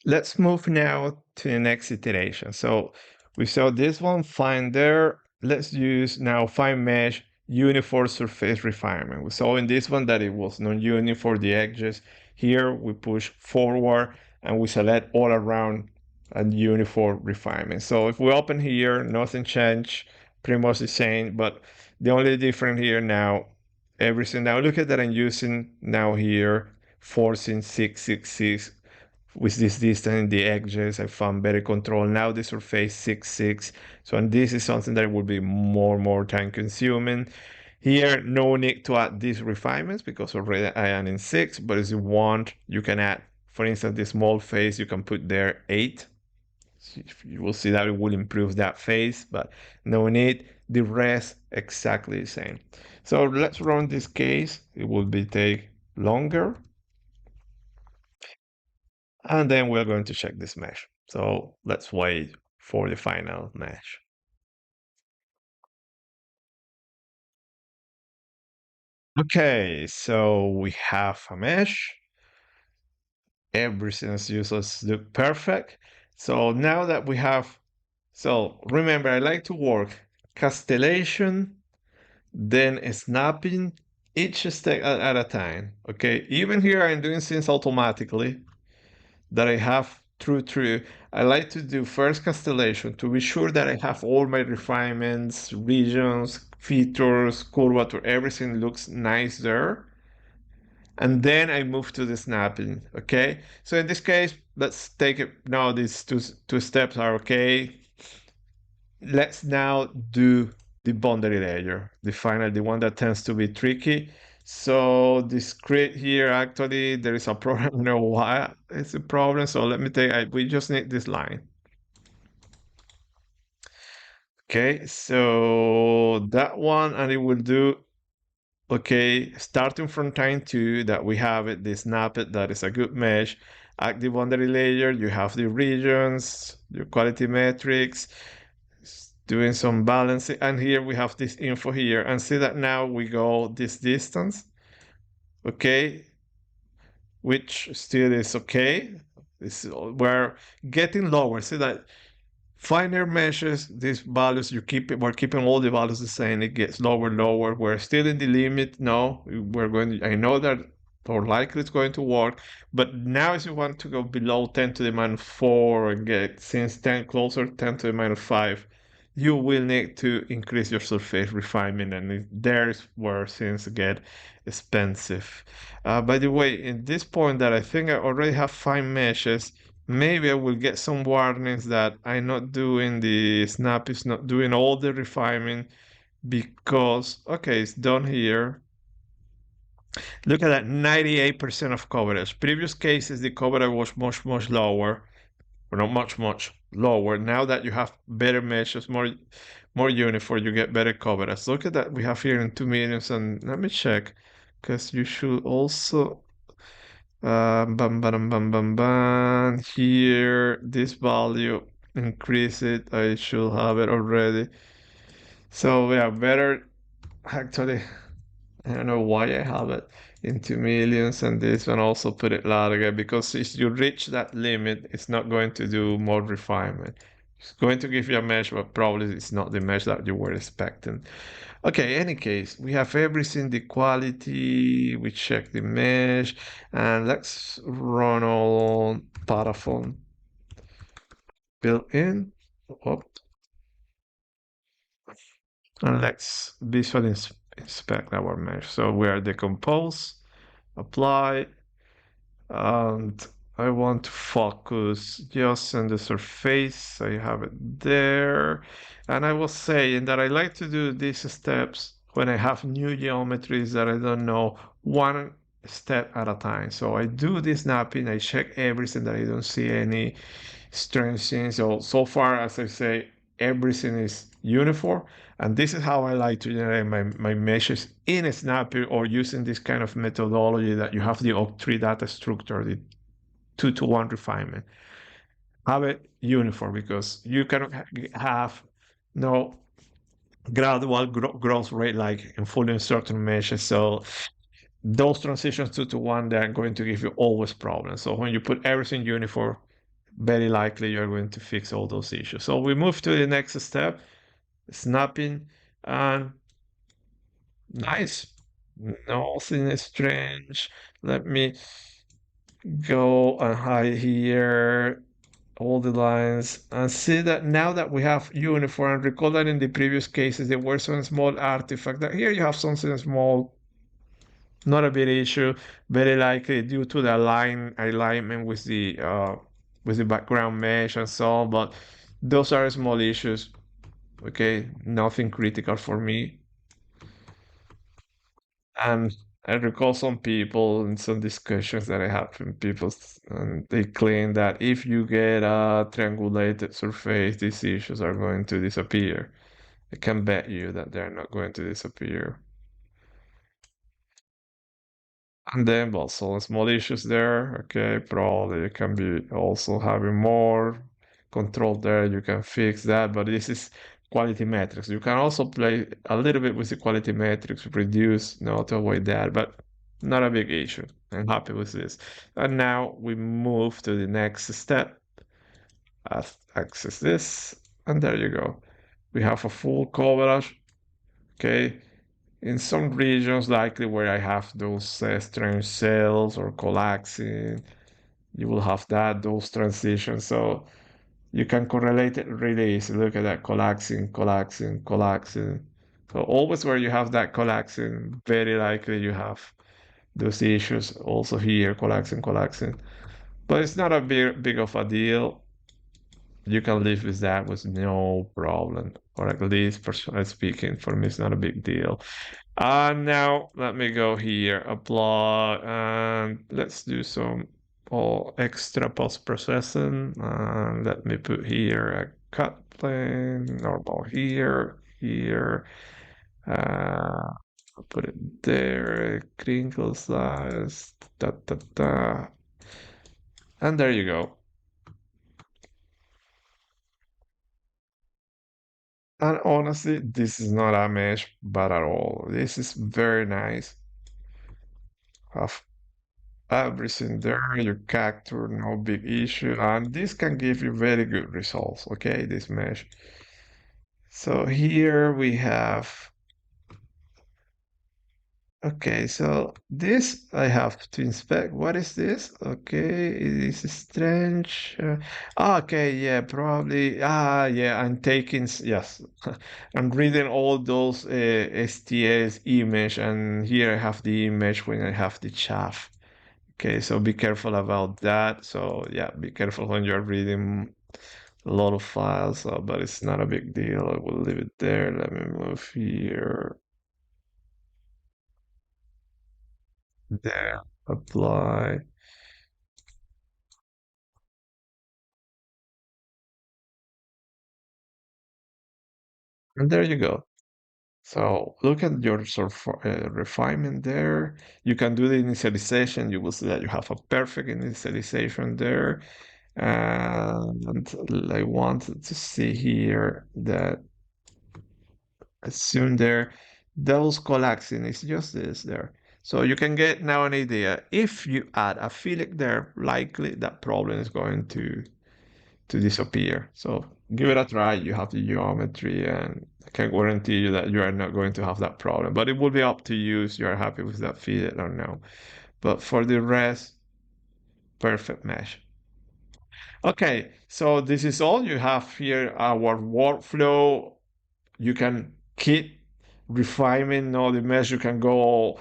Let's move now to the next iteration. So we saw this one, find there. Let's use now find mesh uniform surface refinement. We saw in this one that it was non-uni for the edges. Here we push forward and we select all around a uniform refinement. So if we open here, nothing changed, pretty much the same, but the only difference here now, everything. Now look at that I'm using now here, forcing 666 with this distance in the edges. I found better control. Now the surface 6.6. So, and this is something that will be more time consuming. Here, no need to add these refinements because already I am in 6, but if you want, you can add, for instance, the small face, you can put there 8. You will see that it will improve that face, but no need. The rest exactly the same. So let's run this case. It will be take longer. And then we're going to check this mesh. So let's wait for the final mesh. Okay, so we have a mesh. Everything as usual look perfect. So now that we have, so remember, I like to work castellation, then snapping each step at a time. Okay, even here I'm doing things automatically that I have true. I like to do first castellation to be sure that I have all my refinements, regions, features, curvature, everything looks nice there. And then I move to the snapping, okay? So in this case, let's take it now, these two steps are okay. Let's now do the boundary layer, the one that tends to be tricky. So this grid here, actually, there is a problem. I don't know why it's a problem. So let me take, we just need this line. Okay, so that one, and it will do, okay, starting from time 2 that we have it, the snippet that is a good mesh, active boundary layer, you have the regions, your quality metrics, doing some balancing, and here we have this info here, and see that now we go this distance, okay, which still is okay. We're getting lower. See that finer meshes, these values we're keeping all the values the same. It gets lower. We're still in the limit. No, I know that or likely it's going to work, but now if you want to go below 10 to the minus 4 and get since 10 closer 10 to the minus 5, you will need to increase your surface refinement, and there's where things get expensive. By the way, in this point that I think I already have 5 meshes, maybe I will get some warnings that I'm not doing the snap is not doing all the refinement because, okay, it's done here. Look at that, 98% of coverage. Previous cases, the coverage was much lower, or not much lower. Now that you have better meshes, more uniform, you get better coverage. Look at that, we have here in 2 millions, and let me check, because you should also bam. Here, this value, increase it. I should have it already. So yeah, better. Actually, I don't know why I have it in 2 millions, and this one also put it larger, because if you reach that limit, it's not going to do more refinement. It's going to give you a mesh, but probably it's not the mesh that you were expecting. Okay, any case, we have everything, the quality, we check the mesh, and let's run all Paraphone built in. Oh, and let's visually inspect our mesh. So we are decompose, apply, and I want to focus just on the surface. I have it there. And I was saying that I like to do these steps when I have new geometries that I don't know, one step at a time. So I do this snapping, I check everything that I don't see any strange things. So far, as I say, everything is uniform. And this is how I like to generate my meshes in Snappy, or using this kind of methodology that you have the OC3 data structure, the 2-to-1 refinement. Have it uniform, because you cannot have no gradual growth rate like in fully uncertain meshes. So those transitions 2-to-1, they're going to give you always problems. So when you put everything uniform, very likely you're going to fix all those issues. So we move to the next step, snapping, and nice. Nothing strange. Let me go and hide here all the lines and see that now that we have uniform, recall that in the previous cases there were some small artifact that here you have something small, not a big issue, very likely due to the alignment with the background mesh and so on, but those are small issues. Okay, nothing critical for me. And I recall some people in some discussions that I had from people, and they claim that if you get a triangulated surface, these issues are going to disappear. I can bet you that they're not going to disappear. And then, well, some small issues there. Okay, probably you can be also having more control there. You can fix that, but this is quality metrics. You can also play a little bit with the quality metrics, reduce, to avoid that, but not a big issue. I'm happy with this. And now we move to the next step. Access this, and there you go. We have a full coverage. Okay, in some regions, likely where I have those strange cells or collapsing, you will have those transitions. So you can correlate it really easy. Look at that collapsing, collapsing, collapsing. So always where you have that collapsing, very likely you have those issues also here, collapsing, collapsing. But it's not a big of a deal. You can live with that with no problem, or at least personally speaking, for me, it's not a big deal. Now let me go here, apply, and let's do some extra post processing. And let me put here a cut plane, normal here, here. I'll put it there, crinkle size, da da da, and there you go. And honestly, this is not a mesh bad at all. This is very nice. Have everything there, your character, no big issue, and this can give you very good results, okay, this mesh. So here we have, okay, so this I have to inspect. What is this? Okay, it is strange. Okay, yeah, probably. Yeah, I'm taking, yes, I'm reading all those STS image, and here I have the image when I have the chaff. Okay, so be careful about that. So yeah, be careful when you're reading a lot of files, but it's not a big deal. I will leave it there. Let me move here, there, apply, and there you go. So look at your sort of refinement there. You can do the initialization. You will see that you have a perfect initialization there. And I wanted to see here that assume there those collapsing is just this there. So you can get now an idea. If you add a fillet there, likely that problem is going to disappear. So give it a try. You have the geometry, and I can guarantee you that you are not going to have that problem. But it will be up to you if you are happy with that fillet or no. But for the rest, perfect mesh. Okay, so this is all you have here. Our workflow. You can keep refining the mesh. You can go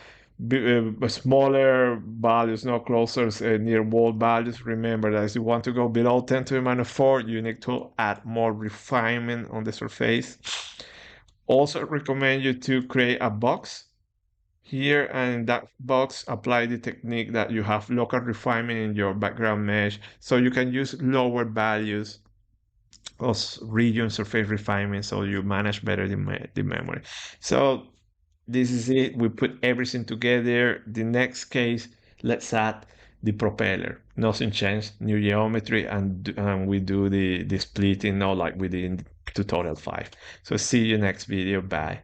smaller values, no closer near wall values. Remember that if you want to go below 10 to the minus 4, you need to add more refinement on the surface. Also recommend you to create a box here, and in that box apply the technique that you have local refinement in your background mesh, so you can use lower values of region surface refinement, so you manage better the memory. So this is it. We put everything together. The next case, let's add the propeller. Nothing changed, new geometry, and we do the splitting, like we did in tutorial 5. So see you next video. Bye.